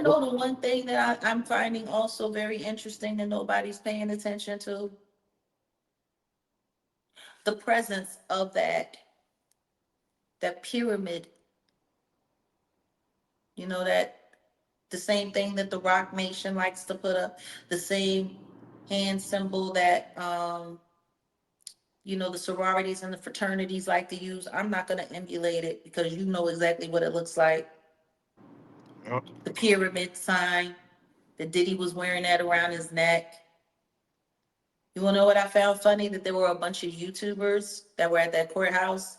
know the one thing that I'm finding also very interesting that nobody's paying attention to? The presence of that pyramid, that the same thing that the Roc Nation likes to put up, the same hand symbol that the sororities and the fraternities like to use. I'm not gonna emulate it because you know exactly what it looks like. Yep. The pyramid sign that Diddy was wearing that around his neck. You wanna know what I found funny? That there were a bunch of YouTubers that were at that courthouse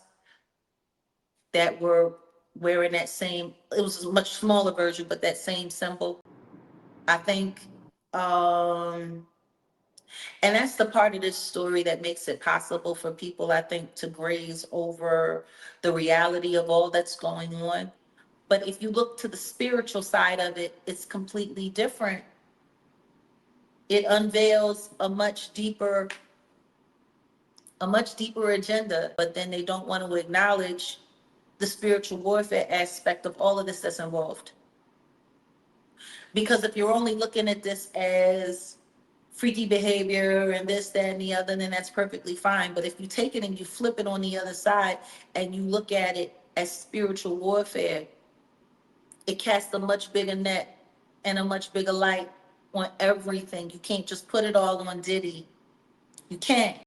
that were wearing that same, it was a much smaller version, but that same symbol. I think, and that's the part of this story that makes it possible for people, I think, to graze over the reality of all that's going on. But if you look to the spiritual side of it, it's completely different. It unveils a much deeper agenda, but then they don't want to acknowledge the spiritual warfare aspect of all of this that's involved. Because if you're only looking at this as freaky behavior and this, that, and the other, then that's perfectly fine. But if you take it and you flip it on the other side and you look at it as spiritual warfare, it casts a much bigger net and a much bigger light on everything. You can't just put it all on Diddy. You can't.